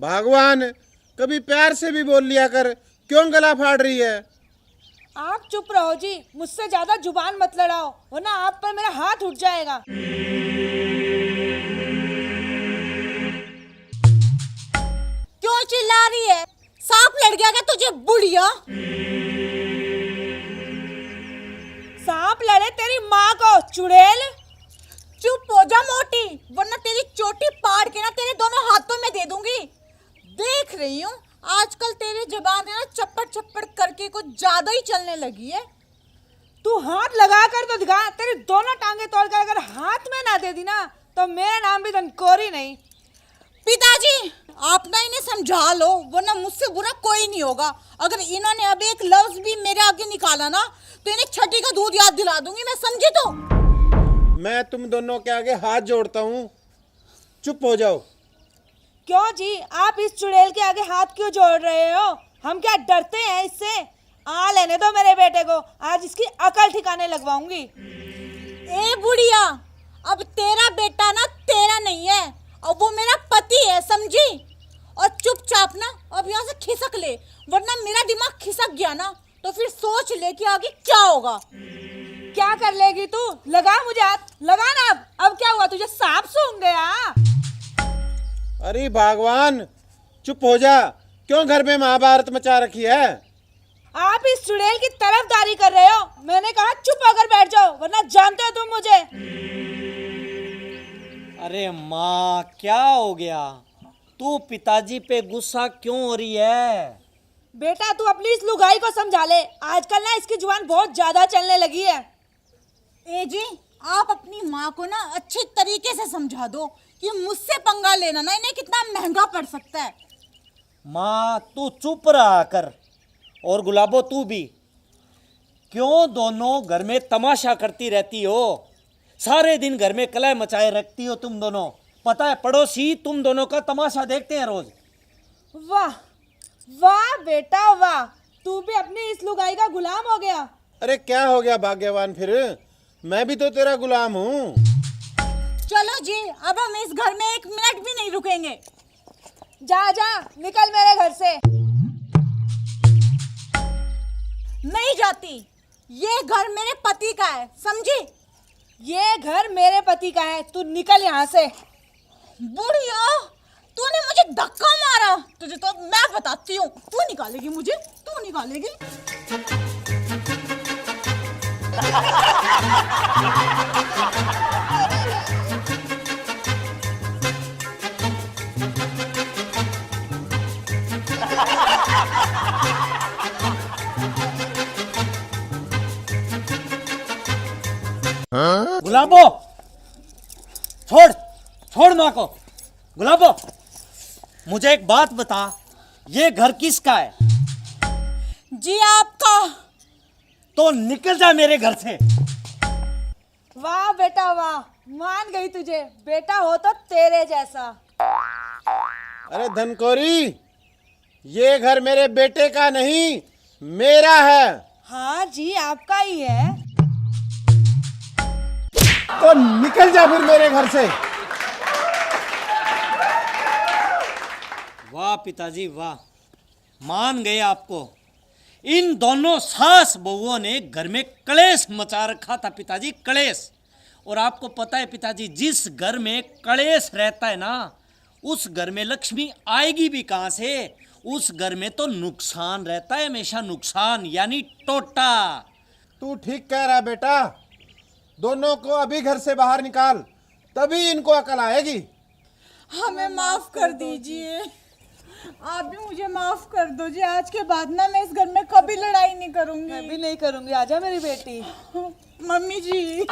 भगवान, कभी प्यार से भी बोल लिया कर, क्यों गला फाड़ रही है? आप चुप रहो जी, मुझसे ज्यादा जुबान मत लड़ाओ वरना आप पर मेरा हाथ उठ जाएगा। क्यों चिल्ला रही है? सांप लड़ गया क्या तुझे बुढ़िया? सांप लड़े तेरी माँ को चुड़ैल। चुप हो जा मोटी, वरना तेरी चोटी पाड़ के ना तेरे दोनों हाथों में दे दूंगी। देख रही हूँ आजकल तेरी जुबान है ना चप्पड़ चप्पड़ करके कुछ ज्यादा ही चलने लगी है। तू हाथ लगा कर तो दिखा, तेरी दोनों टांगे तोड़कर अगर हाथ में ना दे दी ना तो मेरा नाम भी धनकोरी नहीं। पिताजी आप ना इन्हें समझा लो, वरना मुझसे बुरा कोई नहीं होगा। अगर इन्होंने अब एक लफ्ज भी मेरे आगे निकाला ना तो इन्हें छठी का दूध याद दिला दूंगी मैं, समझी? तो मैं तुम दोनों के आगे हाथ जोड़ता हूँ, चुप हो जाओ। क्यों जी, आप इस चुड़ैल के आगे हाथ क्यों जोड़ रहे हो? हम क्या डरते हैं इससे? आ लेने दो मेरे बेटे को, आज इसकी अकल ठिकाने लगवाऊंगी। ए बुढ़िया, अब तेरा बेटा ना तेरा नहीं है, अब वो मेरा पति है, समझी? और चुपचाप ना अब यहाँ से खिसक ले, वरना मेरा दिमाग खिसक गया ना तो फिर सोच ले कि आगे क्या होगा। क्या कर लेगी तू? लगा मुझे हाथ, लगा ना। अब क्या हुआ, तुझे सांप सूंघ गया? अरे भगवान, चुप हो जा, क्यों घर में महाभारत मचा रखी है? आप इस चुड़ैल की तरफदारी कर रहे हो। मैंने कहा चुप होकर बैठ जाओ, वरना जानते हो तुम मुझे। अरे माँ, क्या हो गया? तू पिताजी पे गुस्सा क्यों हो रही है? बेटा तू अपनी इस लुगाई को समझा ले, आजकल ना इसकी जुबान बहुत ज्यादा चलने लगी है। ए जी, आप अपनी माँ को ना अच्छे तरीके से समझा दो कि मुझसे पंगा लेना ना इन्हें कितना महंगा पड़ सकता है। माँ तू चुप रहा कर, और गुलाबो तू भी। क्यों दोनों घर में तमाशा करती रहती हो? सारे दिन घर में कलह मचाए रखती हो तुम दोनों। पता है पड़ोसी तुम दोनों का तमाशा देखते हैं रोज। वाह वाह बेटा वाह, तू भी अपनी इस लुगाई का गुलाम हो गया। अरे क्या हो गया भाग्यवान, फिर मैं भी तो तेरा गुलाम हूँ। चलो जी, अब हम इस घर में एक मिनट भी नहीं रुकेंगे। जा जा, निकल मेरे घर से। नहीं जाती, ये घर मेरे पति का है, समझी? ये घर मेरे पति का है, तू निकल यहाँ से। बुढ़िया, तूने मुझे धक्का मारा, तुझे तो मैं बताती हूँ। तू निकालेगी मुझे, तू निकालेगी। गुलाबो, छोड़ छोड़ माँ को। गुलाबो, मुझे एक बात बता, ये घर किसका है? जी आपका। तो निकल जा मेरे घर से। वाह बेटा वाह, मान गई तुझे, बेटा हो तो तेरे जैसा। अरे धनकोरी, ये घर मेरे बेटे का नहीं, मेरा है। हाँ जी, आपका ही है। तो निकल जा फिर मेरे घर से। वाह पिताजी वाह, मान गए आपको। इन दोनों सास बहुओं ने घर में कलेश मचा रखा था पिताजी, कलेश। और आपको पता है पिताजी, जिस घर में कलेश रहता है ना, उस घर में लक्ष्मी आएगी भी कहाँ से? उस घर में तो नुकसान रहता है, हमेशा नुकसान, यानी टोटा। तू ठीक कह रहा बेटा, दोनों को अभी घर से बाहर निकाल, तभी इनको अकल आएगी। हमें माफ कर दीजिए, आप भी मुझे माफ कर दो जी। आज के बाद ना मैं इस घर में कभी लड़ाई नहीं करूंगी। मैं भी नहीं करूंगी, आजा मेरी बेटी। मम्मी जी।